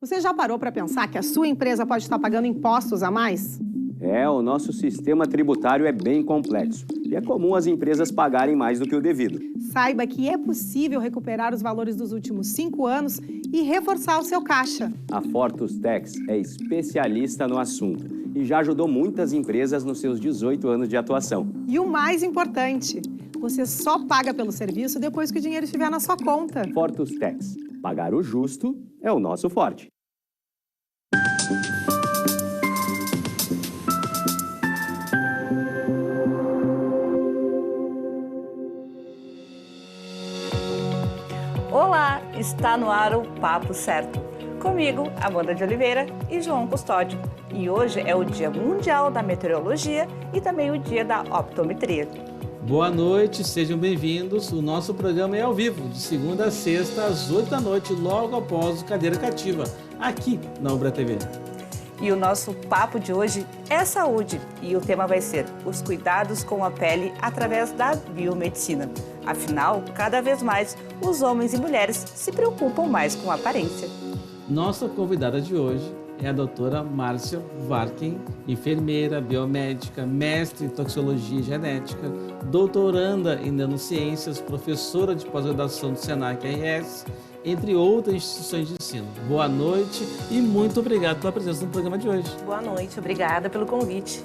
Você já parou para pensar que a sua empresa pode estar pagando impostos a mais? O nosso sistema tributário é bem complexo e é comum as empresas pagarem mais do que o devido. Saiba que é possível recuperar os valores dos últimos 5 anos e reforçar o seu caixa. A Fortus Tax é especialista no assunto e já ajudou muitas empresas nos seus 18 anos de atuação. E o mais importante, você só paga pelo serviço depois que o dinheiro estiver na sua conta. Fortus Tax. Pagar o justo é o nosso forte. Olá, está no ar o Papo Certo. Comigo, Amanda de Oliveira e João Custódio. E hoje é o Dia Mundial da Meteorologia e também o Dia da Optometria. Boa noite, sejam bem-vindos. O nosso programa é ao vivo, de segunda a sexta, às 8 da noite, logo após o Cadeira Cativa, aqui na Ubra TV. E o nosso papo de hoje é saúde. E o tema vai ser os cuidados com a pele através da biomedicina. Afinal, cada vez mais, os homens e mulheres se preocupam mais com a aparência. Nossa convidada de hoje é a doutora Márcia Varken, enfermeira, biomédica, mestre em toxicologia e genética, doutoranda em nanociências, professora de pós-graduação do Senac-RS, entre outras instituições de ensino. Boa noite e muito obrigado pela presença no programa de hoje. Boa noite, obrigada pelo convite.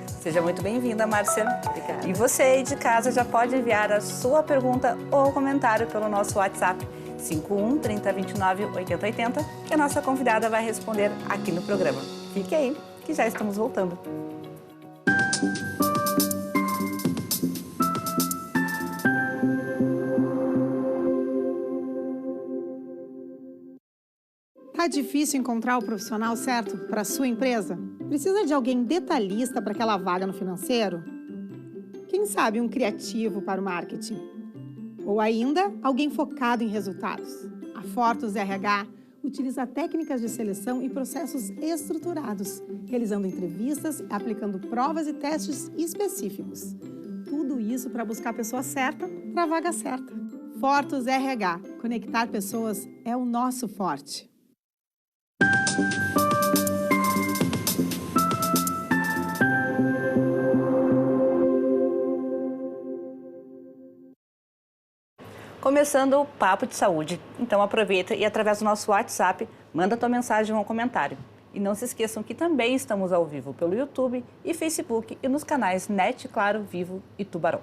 Seja muito bem-vinda, Márcia. Obrigada. E você aí de casa já pode enviar a sua pergunta ou comentário pelo nosso WhatsApp 51 30 29 80 80, que a nossa convidada vai responder aqui no programa. Fique aí, que já estamos voltando. Tá difícil encontrar o profissional certo para a sua empresa? Precisa de alguém detalhista para aquela vaga no financeiro? Quem sabe um criativo para o marketing? Ou ainda, alguém focado em resultados? A Fortus RH utiliza técnicas de seleção e processos estruturados, realizando entrevistas e aplicando provas e testes específicos. Tudo isso para buscar a pessoa certa para a vaga certa. Fortus RH. Conectar pessoas é o nosso forte. Começando o Papo de Saúde. Então aproveita e através do nosso WhatsApp, manda tua mensagem ou um comentário. E não se esqueçam que também estamos ao vivo pelo YouTube e Facebook e nos canais NET, Claro, Vivo e Tubarão.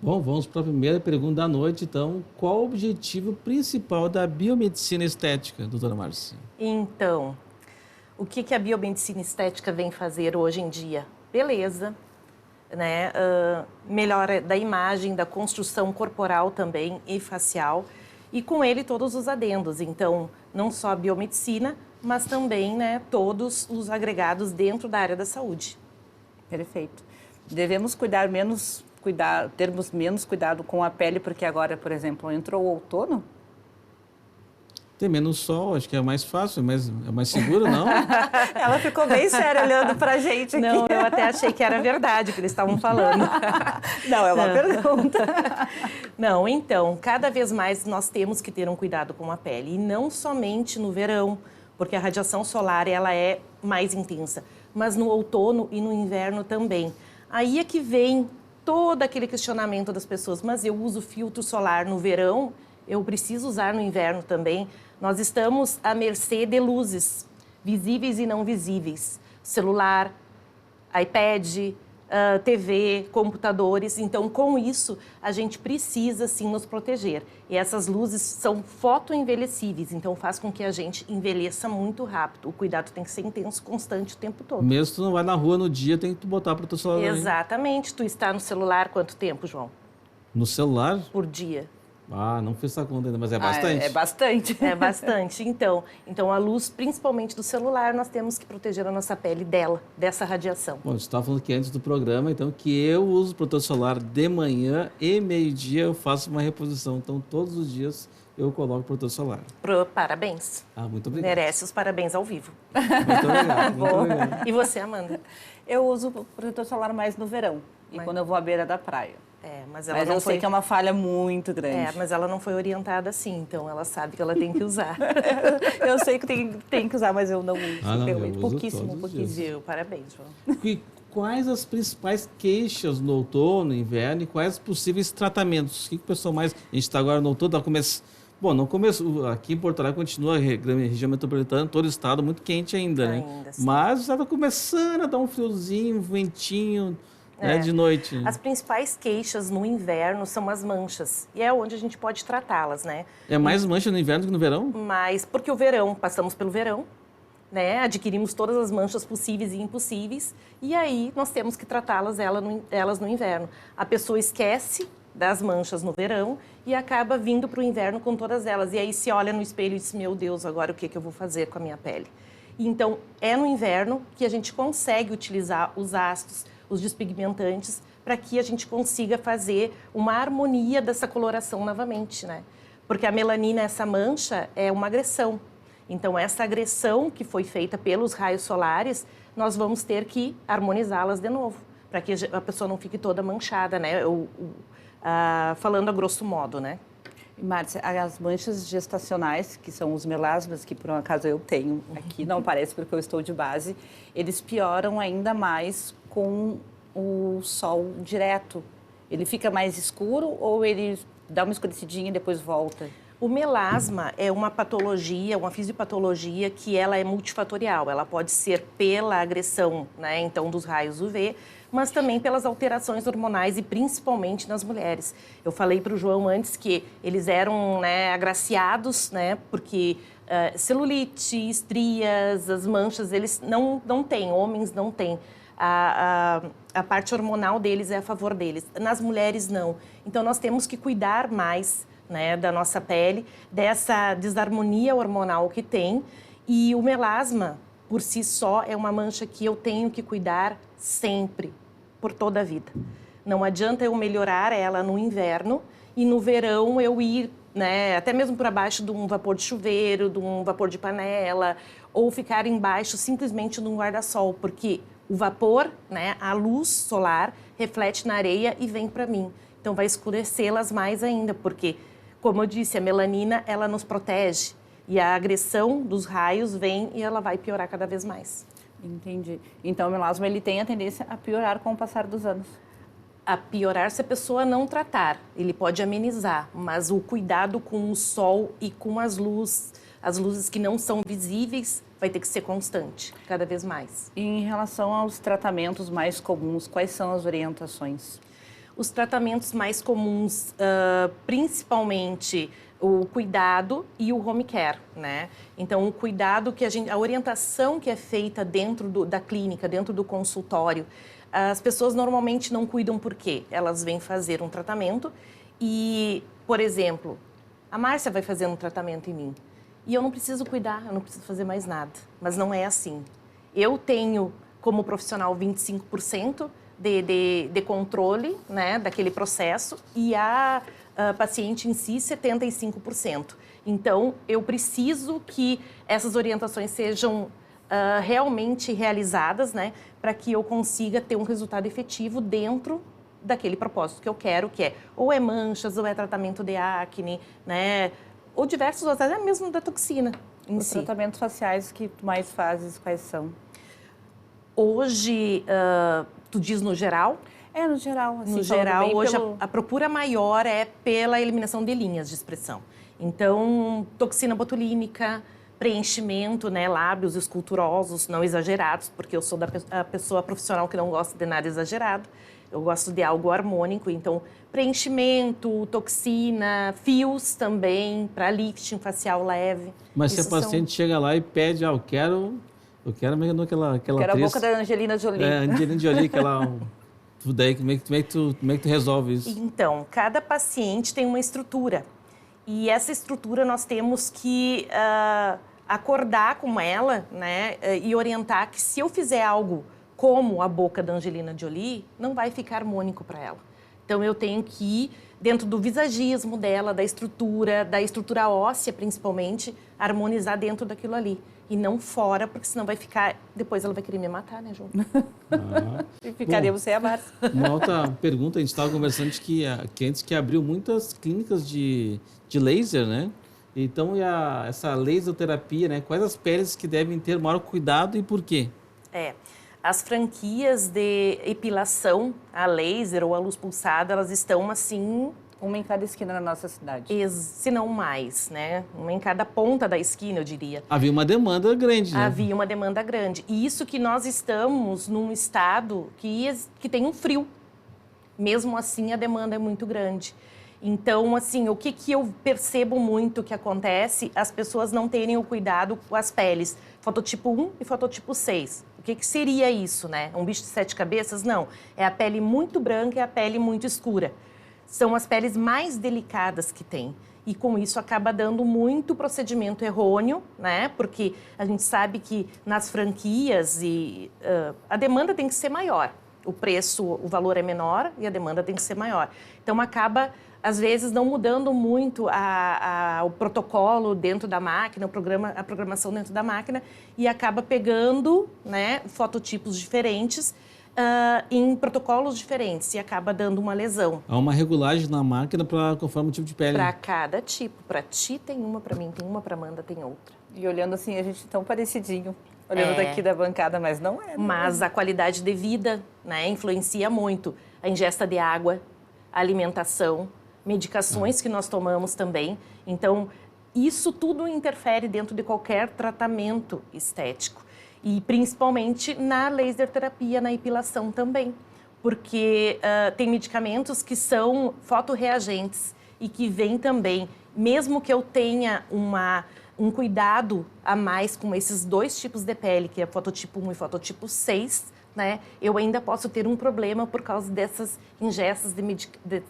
Bom, vamos para a primeira pergunta da noite, então. Qual o objetivo principal da biomedicina estética, doutora Márcia? Então, o que a biomedicina estética vem fazer hoje em dia? Beleza, né? Melhora da imagem, da construção corporal também e facial. E com ele todos os adendos. Então, não só a biomedicina, mas também, né, todos os agregados dentro da área da saúde. Perfeito. Devemos termos menos cuidado com a pele, porque agora, por exemplo, entrou o outono? Tem menos sol, acho que é mais fácil, mas é mais seguro, não? Ela ficou bem séria olhando pra gente aqui. Não, eu até achei que era verdade o que eles estavam falando. Não, é uma pergunta. Não, então, cada vez mais nós temos que ter um cuidado com a pele. E não somente no verão, porque a radiação solar ela é mais intensa, mas no outono e no inverno também. Aí é que vem todo aquele questionamento das pessoas, mas eu uso filtro solar no verão, eu preciso usar no inverno também. Nós estamos à mercê de luzes, visíveis e não visíveis. Celular, iPad, TV, computadores. Então, com isso, a gente precisa, sim, nos proteger. E essas luzes são fotoenvelhecíveis, então faz com que a gente envelheça muito rápido. O cuidado tem que ser intenso, constante o tempo todo. Mesmo se tu não vai na rua no dia, tem que botar protetor solar. Exatamente. Tu está no celular quanto tempo, João? No celular? Por dia. Ah, não fiz essa conta ainda, mas é bastante. É bastante. É bastante. Então, a luz, principalmente do celular, nós temos que proteger a nossa pele dessa radiação. Bom, você estava falando que antes do programa, então, que eu uso protetor solar de manhã e meio-dia eu faço uma reposição. Então, todos os dias eu coloco protetor solar. Parabéns. Ah, muito obrigado. Merece os parabéns ao vivo. Muito obrigado, muito obrigado. E você, Amanda? Eu uso protetor solar mais no verão e quando eu vou à beira da praia. mas ela Mas não eu foi... sei que é uma falha muito grande. mas ela não foi orientada assim, então ela sabe que ela tem que usar. Eu sei que tem que usar, mas eu não uso. Não, realmente, eu uso pouquíssimo, todos os pouquíssimo. Viu? Parabéns, João. E quais as principais queixas no outono, inverno e quais os possíveis tratamentos? O que o pessoal mais... A gente está agora no outono, Bom, não começou. Aqui em Porto Alegre continua a região metropolitana, todo o estado muito quente ainda, né? Ainda, sim. Mas estava começando a dar um friozinho, um ventinho, né, de noite. As principais queixas no inverno são as manchas, e é onde a gente pode tratá-las, né? É mais mancha no inverno do que no verão? Mas porque o verão, passamos pelo verão, né? Adquirimos todas as manchas possíveis e impossíveis, e aí nós temos que tratá-las elas no inverno. A pessoa esquece das manchas no verão e acaba vindo para o inverno com todas elas. E aí se olha no espelho e diz, meu Deus, agora o que eu vou fazer com a minha pele? Então, é no inverno que a gente consegue utilizar os ácidos, os despigmentantes, para que a gente consiga fazer uma harmonia dessa coloração novamente, né? Porque a melanina, essa mancha, é uma agressão. Então, essa agressão que foi feita pelos raios solares, nós vamos ter que harmonizá-las de novo, para que a pessoa não fique toda manchada, né? Falando a grosso modo, né? E, Márcia, as manchas gestacionais, que são os melasmas, que por um acaso eu tenho aqui, não parece porque eu estou de base, eles pioram ainda mais com o sol direto. Ele fica mais escuro ou ele dá uma escurecidinha e depois volta? O melasma é uma patologia, uma fisiopatologia que ela é multifatorial. Ela pode ser pela agressão, né, então, dos raios UV, mas também pelas alterações hormonais e principalmente nas mulheres. Eu falei para o João antes que eles eram, né, agraciados, né, porque celulite, estrias, as manchas, eles não têm, homens não têm. A parte hormonal deles é a favor deles. Nas mulheres, não. Então, nós temos que cuidar mais, né, da nossa pele, dessa desarmonia hormonal que tem. E o melasma, por si só, é uma mancha que eu tenho que cuidar sempre, por toda a vida. Não adianta eu melhorar ela no inverno e no verão eu ir, né, até mesmo por abaixo de um vapor de chuveiro, de um vapor de panela, ou ficar embaixo simplesmente de um guarda-sol, porque o vapor, né, a luz solar, reflete na areia e vem para mim. Então, vai escurecê-las mais ainda, porque, como eu disse, a melanina, ela nos protege. E a agressão dos raios vem e ela vai piorar cada vez mais. Entendi. Então, o melasma, ele tem a tendência a piorar com o passar dos anos. A piorar se a pessoa não tratar. Ele pode amenizar, mas o cuidado com o sol e com as luzes que não são visíveis, vai ter que ser constante, cada vez mais. E em relação aos tratamentos mais comuns, quais são as orientações? Os tratamentos mais comuns, principalmente o cuidado e o home care, né? Então, o cuidado a orientação que é feita dentro da clínica, dentro do consultório, as pessoas normalmente não cuidam por quê? Elas vêm fazer um tratamento e, por exemplo, a Márcia vai fazer um tratamento em mim e eu não preciso cuidar, eu não preciso fazer mais nada. Mas não é assim. Eu tenho, como profissional, 25% de controle, né, daquele processo e a paciente em si 75%. Então, eu preciso que essas orientações sejam realmente realizadas, né, para que eu consiga ter um resultado efetivo dentro daquele propósito que eu quero, que é ou é manchas, ou é tratamento de acne, né, ou diversos outros, até mesmo da toxina em Os si. tratamentos faciais que tu mais fazes, quais são? Hoje, tu diz no geral? No geral. Assim, No geral, hoje pelo... a procura maior é pela eliminação de linhas de expressão. Então, toxina botulínica, preenchimento, né, lábios esculturosos, não exagerados, porque eu sou a pessoa profissional que não gosta de nada exagerado. Eu gosto de algo harmônico, então preenchimento, toxina, fios também, para lifting facial leve. Mas se a paciente chega lá e pede, eu quero aquela Quero atriz, a boca da Angelina Jolie. Angelina Jolie, tudo daí, como é que tu resolve isso? Então, cada paciente tem uma estrutura. E essa estrutura nós temos que acordar com ela, né, e orientar que se eu fizer algo como a boca da Angelina Jolie, não vai ficar harmônico para ela. Então, eu tenho que ir dentro do visagismo dela, da estrutura óssea, principalmente, harmonizar dentro daquilo ali. E não fora, porque senão vai ficar... Depois ela vai querer me matar, né, João? E ficaríamos sem a Márcia. Uma outra pergunta, a gente estava conversando que antes que abriu muitas clínicas de laser, né? Então, essa laserterapia, né? Quais as peles que devem ter maior cuidado e por quê? As franquias de epilação a laser ou a luz pulsada, elas estão assim... Uma em cada esquina na nossa cidade. Se não mais, né? Uma em cada ponta da esquina, eu diria. Havia uma demanda grande, né? Havia uma demanda grande. E isso que nós estamos num estado que tem um frio. Mesmo assim, a demanda é muito grande. Então, assim, o que eu percebo muito que acontece, as pessoas não terem o cuidado com as peles. Fototipo 1 e fototipo 6. O que seria isso, né? Um bicho de 7 cabeças? Não. É a pele muito branca e a pele muito escura. São as peles mais delicadas que tem. E com isso acaba dando muito procedimento errôneo, né? Porque a gente sabe que nas franquias a demanda tem que ser maior. O preço, o valor é menor e a demanda tem que ser maior. Então acaba, às vezes, não mudando muito o protocolo dentro da máquina, a programação dentro da máquina, e acaba pegando, né, fototipos diferentes, em protocolos diferentes, e acaba dando uma lesão. Há uma regulagem na máquina conforme o tipo de pele. Para cada tipo. Para ti tem uma, para mim tem uma, para Amanda tem outra. E olhando assim, a gente tão parecidinho. Olhando daqui da bancada, mas não é. Né? Mas a qualidade de vida, né, influencia muito. A ingesta de água, a alimentação, medicações que nós tomamos também. Então, isso tudo interfere dentro de qualquer tratamento estético. E principalmente na laser terapia, na epilação também. Porque tem medicamentos que são fotorreagentes e que vêm também, mesmo que eu tenha um cuidado a mais com esses dois tipos de pele, que é fototipo 1 e fototipo 6, né? Eu ainda posso ter um problema por causa dessas ingestas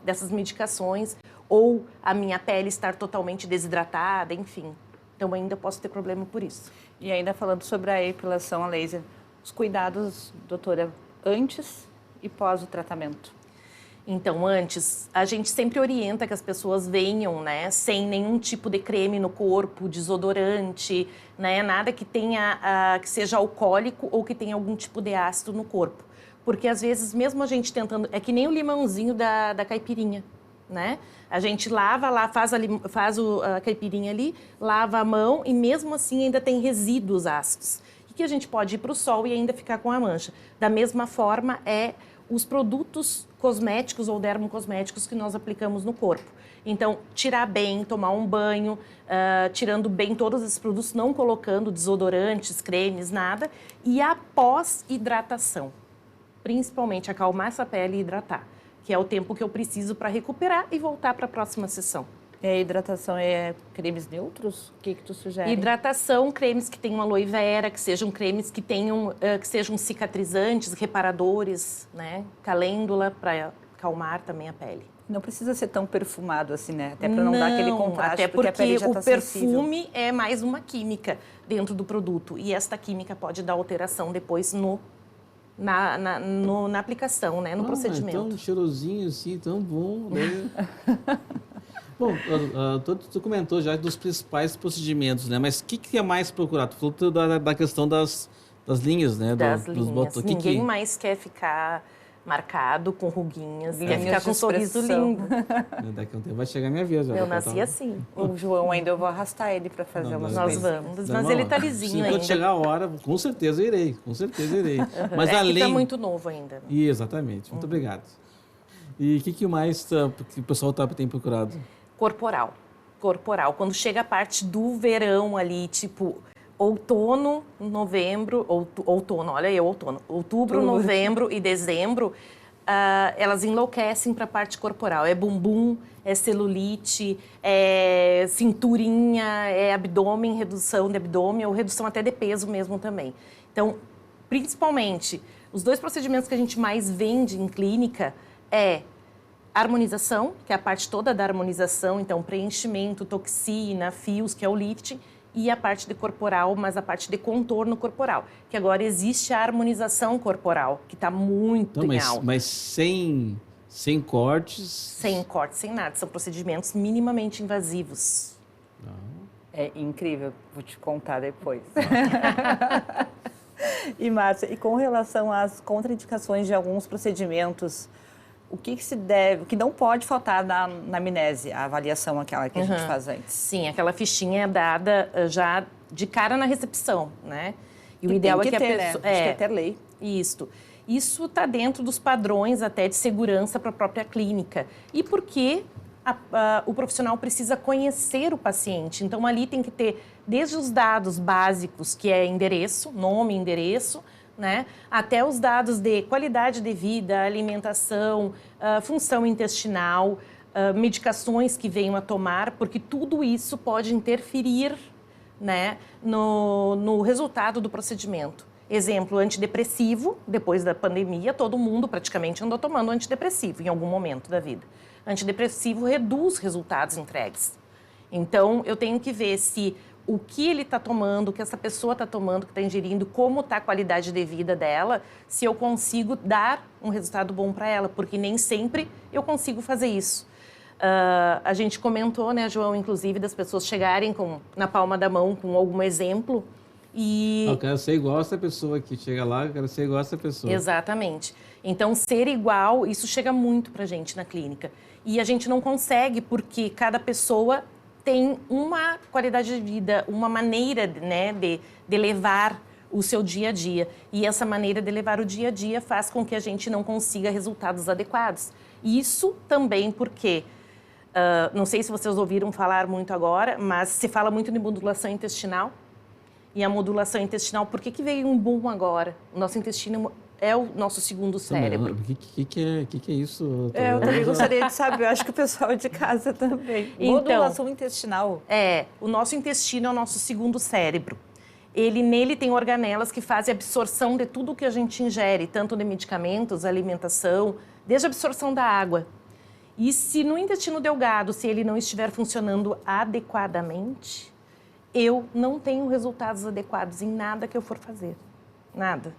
dessas medicações, ou a minha pele estar totalmente desidratada, enfim. Então, ainda posso ter problema por isso. E ainda falando sobre a epilação a laser, os cuidados, doutora, antes e pós o tratamento? Então, antes, a gente sempre orienta que as pessoas venham, né, sem nenhum tipo de creme no corpo, desodorante, né, nada que tenha, que seja alcoólico ou que tenha algum tipo de ácido no corpo. Porque, às vezes, mesmo a gente tentando... É que nem o limãozinho da caipirinha, né? A gente lava lá, faz a caipirinha ali, lava a mão e, mesmo assim, ainda tem resíduos ácidos. E que a gente pode ir para o sol e ainda ficar com a mancha. Da mesma forma, os produtos cosméticos ou dermocosméticos que nós aplicamos no corpo. Então, tirar bem, tomar um banho, tirando bem todos esses produtos, não colocando desodorantes, cremes, nada. E após hidratação, principalmente acalmar essa pele e hidratar, que é o tempo que eu preciso para recuperar e voltar para a próxima sessão. E a hidratação é cremes neutros? O que tu sugere? Hidratação, cremes que tenham aloe vera, que sejam cremes que sejam cicatrizantes, reparadores, né? Calêndula para acalmar também a pele. Não precisa ser tão perfumado assim, né? Até para não dar aquele contraste, até porque a pele já tá o perfume sensível. é mais uma química dentro do produto. E esta química pode dar alteração depois na aplicação, né? No procedimento. Então, um cheirosinho assim, tão bom, né? Bom, tu comentou já dos principais procedimentos, né? Mas o que é mais procurado? Tu falou da questão das linhas, né? Das dos linhas. botões. Ninguém mais quer ficar marcado com ruguinhas, quer Linhas ficar de com um sorriso expressão. lindo. Daqui a um tempo vai chegar a minha vez. Eu nasci assim. O João ainda, eu vou arrastar ele para fazer umas Nós coisas. vamos, mas ele tá lisinho ainda. Quando chegar a hora, com certeza irei. Mas É que além... tá muito novo ainda. Exatamente. Muito obrigado. E o que mais que o pessoal tem procurado? Corporal. Quando chega a parte do verão ali, tipo outono, novembro, outono, olha aí, outono, outubro, novembro e dezembro, elas enlouquecem para a parte corporal. É bumbum, é celulite, é cinturinha, é abdômen, redução de abdômen ou redução até de peso mesmo também. Então, principalmente, os dois procedimentos que a gente mais vende em clínica é harmonização, que é a parte toda da harmonização, então preenchimento, toxina, fios, que é o lifting, e a parte de corporal, mas a parte de contorno corporal, que agora existe a harmonização corporal, que está muito em alta. Mas sem Sem cortes? Sem corte, sem nada. São procedimentos minimamente invasivos. É incrível, vou te contar depois. E, Márcia, e com relação às contraindicações de alguns procedimentos, o que se deve, o que não pode faltar na amnese, a avaliação aquela que a gente faz antes? Sim, aquela fichinha é dada já de cara na recepção, né? E o ideal é que a pessoa... Acho que é ter lei. Isso está dentro dos padrões até de segurança para a própria clínica. E porque o profissional precisa conhecer o paciente. Então, ali tem que ter desde os dados básicos, que é endereço, nome, endereço, né? Até os dados de qualidade de vida, alimentação, função intestinal, medicações que venham a tomar, porque tudo isso pode interferir, né, no resultado do procedimento. Exemplo, antidepressivo, depois da pandemia, todo mundo praticamente andou tomando antidepressivo em algum momento da vida. Antidepressivo reduz resultados entregues. Então, eu tenho que ver se o que ele está tomando, o que essa pessoa está tomando, que está ingerindo, como está a qualidade de vida dela, se eu consigo dar um resultado bom para ela, porque nem sempre eu consigo fazer isso. A gente comentou, né, João, inclusive, das pessoas chegarem na palma da mão com algum exemplo e... Eu quero ser igual a essa pessoa que chega lá, eu quero ser igual a essa pessoa. Exatamente. Então, ser igual, isso chega muito para a gente na clínica. E a gente não consegue porque cada pessoa tem uma qualidade de vida, uma maneira, né, de levar o seu dia a dia. E essa maneira de levar o dia a dia faz com que a gente não consiga resultados adequados. Isso também porque... não sei se vocês ouviram falar muito agora, mas se fala muito de modulação intestinal. E a modulação intestinal, por que veio um boom agora? O nosso intestino é o nosso segundo cérebro. O que é isso? Eu também gostaria de saber, eu acho que o pessoal de casa também. Modulação intestinal. O nosso intestino é o nosso segundo cérebro. Nele tem organelas que fazem a absorção de tudo que a gente ingere, tanto de medicamentos, alimentação, desde a absorção da água. E se no intestino delgado, se ele não estiver funcionando adequadamente, eu não tenho resultados adequados em nada que eu for fazer. Nada.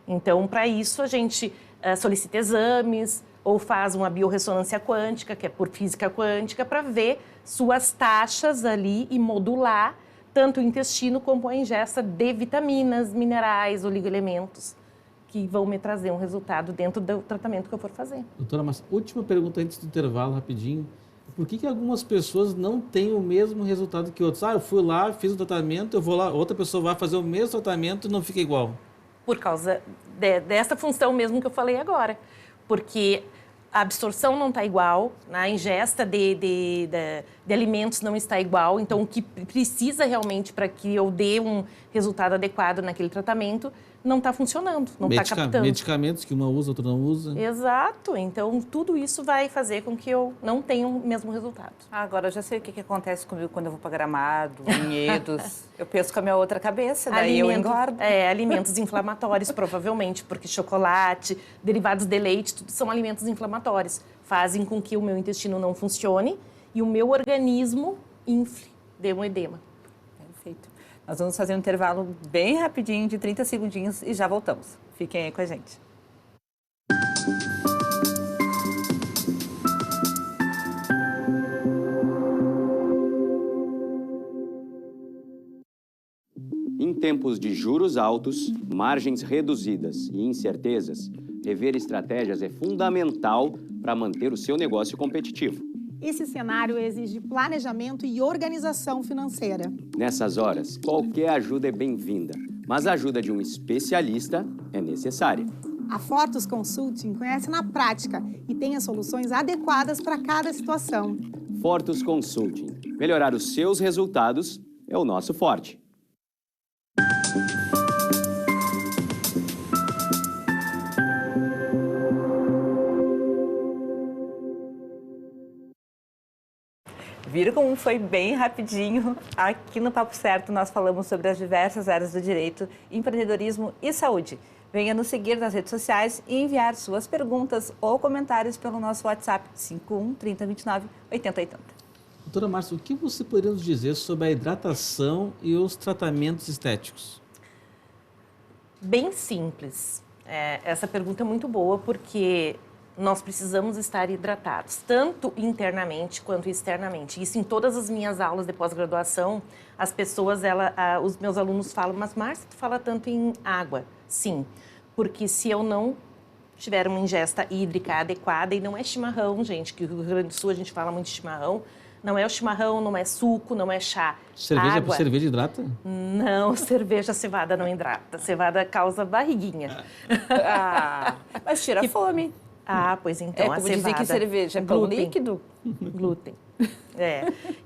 Então, para isso, a gente solicita exames ou faz uma biorressonância quântica, que é por física quântica, para ver suas taxas ali e modular tanto o intestino como a ingesta de vitaminas, minerais, oligoelementos, que vão me trazer um resultado dentro do tratamento que eu for fazer. Doutora, mas última pergunta antes do intervalo, rapidinho. Por que algumas pessoas não têm o mesmo resultado que outras? Eu fui lá, fiz o tratamento, eu vou lá, outra pessoa vai fazer o mesmo tratamento e não fica igual. Por causa dessa função mesmo que eu falei agora. Porque a absorção não está igual, a ingesta de alimentos não está igual. Então, o que precisa realmente para que eu dê um resultado adequado naquele tratamento não está funcionando, não está captando. Medicamentos que uma usa, outra não usa. Exato. Então, tudo isso vai fazer com que eu não tenha o mesmo resultado. Agora, eu já sei o que acontece comigo quando eu vou para Gramado, Vinhedos. Eu penso com a minha outra cabeça, daí eu engordo. Alimentos inflamatórios, provavelmente, porque chocolate, derivados de leite, tudo são alimentos inflamatórios. Fazem com que o meu intestino não funcione e o meu organismo infle, dê um edema. Perfeito. Nós vamos fazer um intervalo bem rapidinho, de 30 segundinhos, e já voltamos. Fiquem aí com a gente. Em tempos de juros altos, margens reduzidas e incertezas, rever estratégias é fundamental para manter o seu negócio competitivo. Esse cenário exige planejamento e organização financeira. Nessas horas, qualquer ajuda é bem-vinda, mas a ajuda de um especialista é necessária. A Fortus Consulting conhece na prática e tem as soluções adequadas para cada situação. Fortus Consulting. Melhorar os seus resultados é o nosso forte. Viram como foi bem rapidinho? Aqui no Papo Certo nós falamos sobre as diversas áreas do direito, empreendedorismo e saúde. Venha nos seguir nas redes sociais e enviar suas perguntas ou comentários pelo nosso WhatsApp 51 3029 8080. Doutora Márcia, o que você poderia nos dizer sobre a hidratação e os tratamentos estéticos? Bem simples. Essa pergunta é muito boa porque nós precisamos estar hidratados, tanto internamente quanto externamente. Isso em todas as minhas aulas de pós-graduação, as pessoas, os meus alunos falam, mas Márcia, tu fala tanto em água. Sim, porque se eu não tiver uma ingesta hídrica adequada, e não é chimarrão, gente, que no Rio Grande do Sul a gente fala muito de chimarrão, não é o chimarrão, não é suco, não é chá. Cerveja hidrata? Não, cerveja cevada não hidrata. Cevada causa barriguinha. Mas tira a fome. Pois então, como a cevada... dizer que cerveja é pão líquido? Glúten.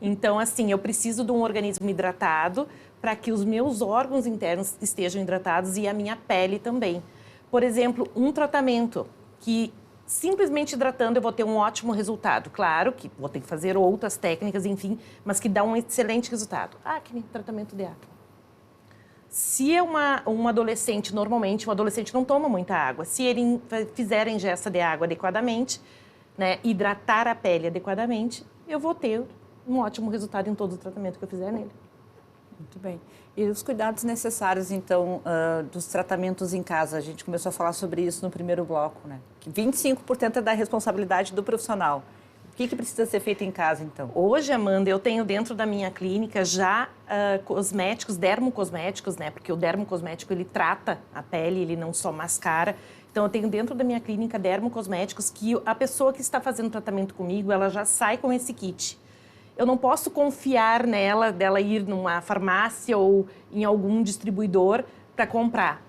Então, assim, eu preciso de um organismo hidratado para que os meus órgãos internos estejam hidratados e a minha pele também. Por exemplo, um tratamento que simplesmente hidratando eu vou ter um ótimo resultado. Claro que vou ter que fazer outras técnicas, enfim, mas que dá um excelente resultado. Acne, tratamento de acne. Se é um adolescente, normalmente, um adolescente não toma muita água. Se ele fizer a ingesta de água adequadamente, né, hidratar a pele adequadamente, eu vou ter um ótimo resultado em todo o tratamento que eu fizer nele. Muito bem. E os cuidados necessários, então, dos tratamentos em casa? A gente começou a falar sobre isso no primeiro bloco, né? Que 25% é da responsabilidade do profissional. O que precisa ser feito em casa, então? Hoje, Amanda, eu tenho dentro da minha clínica já cosméticos, dermocosméticos, né? Porque o dermocosmético, ele trata a pele, ele não só mascara. Então, eu tenho dentro da minha clínica dermocosméticos que a pessoa que está fazendo tratamento comigo, ela já sai com esse kit. Eu não posso confiar dela ir numa farmácia ou em algum distribuidor para comprar.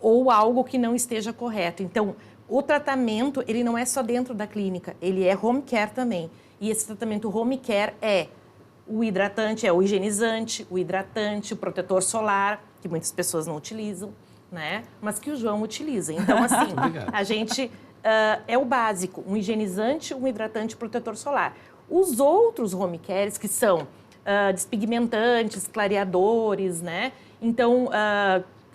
Ou algo que não esteja correto. Então, o tratamento, ele não é só dentro da clínica, ele é home care também. E esse tratamento home care é o hidratante, é o higienizante, o hidratante, o protetor solar, que muitas pessoas não utilizam, né? Mas que o João utiliza. Então, assim, a gente... é o básico, um higienizante, um hidratante e protetor solar. Os outros home cares, que são despigmentantes, clareadores, né? Então,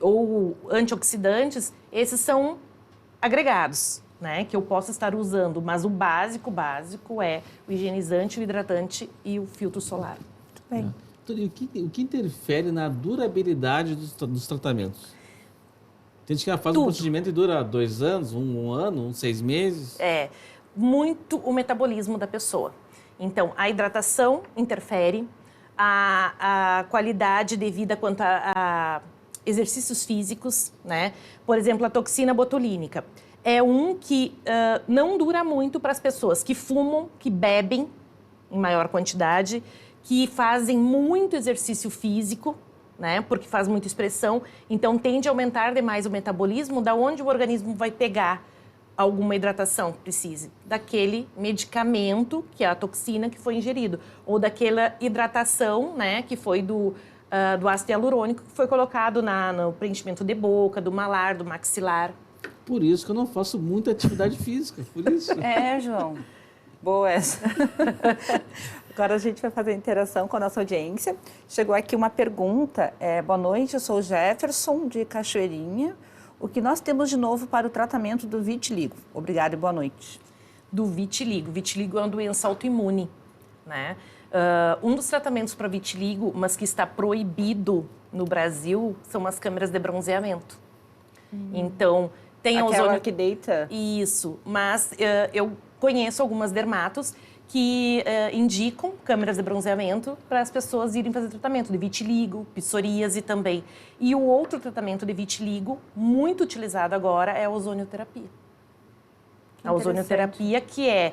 ou antioxidantes, esses são agregados, né? Que eu posso estar usando, mas o básico é o higienizante, o hidratante e o filtro solar. Muito bem. O que interfere na durabilidade dos tratamentos? Tem gente que faz um procedimento e dura 2 anos, um ano, 6 meses. Muito o metabolismo da pessoa. Então, a hidratação interfere, a qualidade de vida quanto a exercícios físicos, né? Por exemplo, a toxina botulínica. É um que não dura muito para as pessoas que fumam, que bebem em maior quantidade, que fazem muito exercício físico, né? Porque faz muita expressão, então tende a aumentar demais o metabolismo, da onde o organismo vai pegar alguma hidratação que precise, daquele medicamento, que é a toxina que foi ingerido, ou daquela hidratação, né, que foi do ácido hialurônico que foi colocado no preenchimento de boca, do malar, do maxilar. Por isso que eu não faço muita atividade física, por isso. João. Boa essa. Agora a gente vai fazer interação com a nossa audiência. Chegou aqui uma pergunta. Boa noite, eu sou o Jefferson, de Cachoeirinha. O que nós temos de novo para o tratamento do vitiligo? Obrigada e boa noite. Do vitiligo. Vitiligo é uma doença autoimune, né? Um dos tratamentos para vitiligo, mas que está proibido no Brasil, são as câmeras de bronzeamento. Então, tem a Aquela que deita? Isso, mas eu conheço algumas dermatos que indicam câmeras de bronzeamento para as pessoas irem fazer tratamento de vitiligo, psoríase também. E o outro tratamento de vitiligo, muito utilizado agora, é a ozonioterapia. A ozonioterapia, que é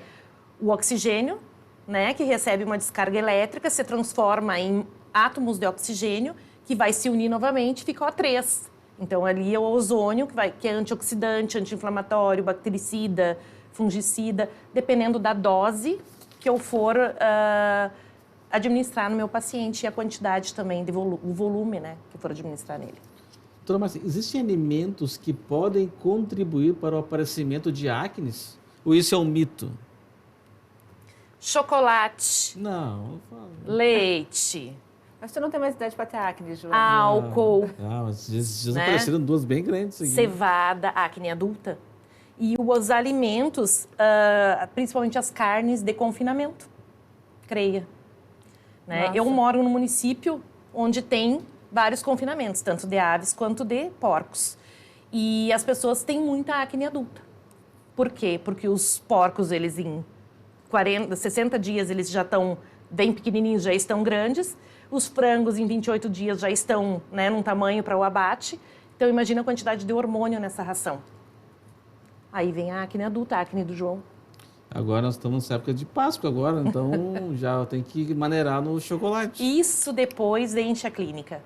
o oxigênio, né, que recebe uma descarga elétrica, se transforma em átomos de oxigênio, que vai se unir novamente e fica O3. Então, ali é o ozônio, que é antioxidante, anti-inflamatório, bactericida, fungicida, dependendo da dose que eu for administrar no meu paciente e a quantidade também, o volume, né, que eu for administrar nele. Doutora Márcia, existem alimentos que podem contribuir para o aparecimento de acnes? Ou isso é um mito? Chocolate. Não. Leite. Mas você não tem mais idade para ter acne, João. Álcool. Mas já né? apareceram 2 bem grandes aqui. Cevada, acne adulta. E os alimentos, principalmente as carnes de confinamento, creia. Né? Eu moro num município onde tem vários confinamentos, tanto de aves quanto de porcos. E as pessoas têm muita acne adulta. Por quê? Porque os porcos, eles em 60 dias, eles já estão bem pequenininhos, já estão grandes. Os frangos, em 28 dias, já estão, né, num tamanho para o abate. Então, imagina a quantidade de hormônio nessa ração. Aí vem a acne adulta, a acne do João. Agora nós estamos nessa época de Páscoa agora, então já tem que maneirar no chocolate. Isso depois enche a clínica.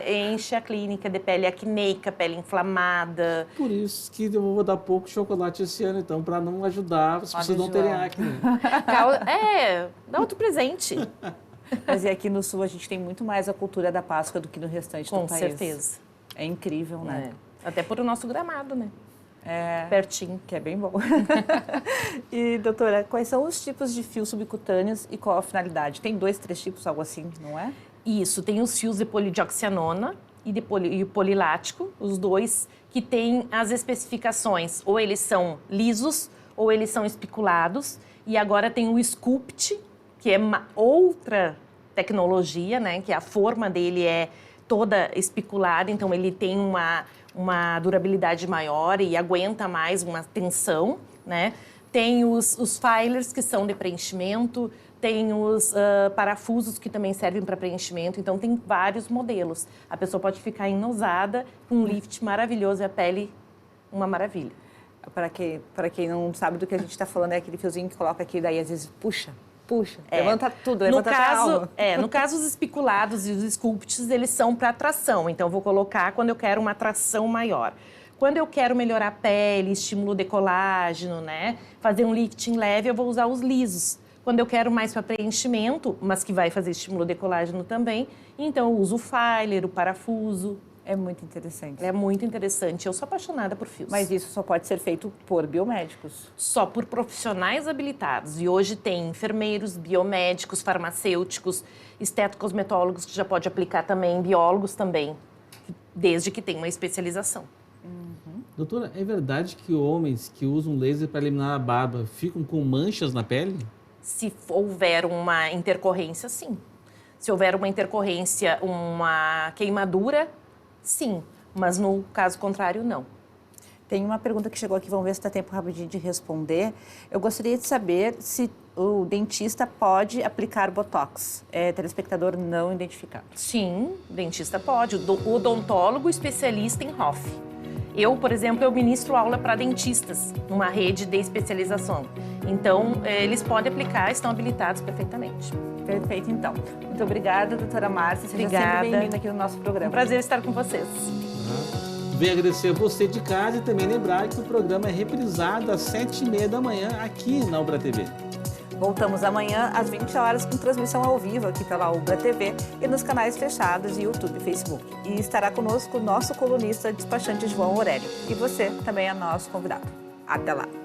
Enche a clínica de pele acneica, pele inflamada. Por isso que eu vou dar pouco chocolate esse ano, então, para não ajudar as pessoas não terem acne. Dá outro presente. Mas e aqui no Sul a gente tem muito mais a cultura da Páscoa do que no restante do país. Com certeza. É incrível, né? Até por o nosso Gramado, né? Pertinho. Que é bem bom. E, doutora, quais são os tipos de fios subcutâneos e qual a finalidade? Tem 2, 3 tipos, algo assim, não é? Isso, tem os fios de polidioxianona e polilático, os dois que têm as especificações, ou eles são lisos ou eles são espiculados. E agora tem o Sculpt, que é uma outra tecnologia, né? Que a forma dele é toda espiculada, então ele tem uma durabilidade maior e aguenta mais uma tensão, né? Tem os filers, que são de preenchimento, tem os parafusos, que também servem para preenchimento, então tem vários modelos. A pessoa pode ficar enosada com um lift maravilhoso e a pele uma maravilha. Para quem não sabe do que a gente está falando, é aquele fiozinho que coloca aqui, daí às vezes puxa, levanta tudo, levanta até a alma. No caso, os espiculados e os sculpts, eles são para tração. Então, eu vou colocar quando eu quero uma tração maior. Quando eu quero melhorar a pele, estímulo de colágeno, né? Fazer um lifting leve, eu vou usar os lisos. Quando eu quero mais para preenchimento, mas que vai fazer estímulo de colágeno também, então eu uso o filer, o parafuso. É muito interessante. É muito interessante. Eu sou apaixonada por fios. Mas isso só pode ser feito por biomédicos? Só por profissionais habilitados. E hoje tem enfermeiros, biomédicos, farmacêuticos, estetocosmetólogos, que já pode aplicar também, biólogos também, desde que tenha uma especialização. Doutora, é verdade que homens que usam laser para eliminar a barba ficam com manchas na pele? Se houver uma intercorrência, sim. Se houver uma intercorrência, uma queimadura, sim. Mas no caso contrário, não. Tem uma pergunta que chegou aqui, vamos ver se dá tempo rapidinho de responder. Eu gostaria de saber se o dentista pode aplicar Botox. Telespectador não identificado. Sim, o dentista pode. O odontólogo especialista em HOF. Eu, por exemplo, eu ministro aula para dentistas, numa rede de especialização. Então, eles podem aplicar, estão habilitados perfeitamente. Perfeito, então. Muito obrigada, doutora Márcia. Seja sempre bem-vinda aqui no nosso programa. É um prazer estar com vocês. Venho agradecer a você de casa e também lembrar que o programa é reprisado às 7h30 da manhã aqui na Ubra TV. Voltamos amanhã às 20 horas com transmissão ao vivo aqui pela Ubra TV e nos canais fechados de YouTube e Facebook. E estará conosco o nosso colunista despachante João Aurélio. E você também é nosso convidado. Até lá!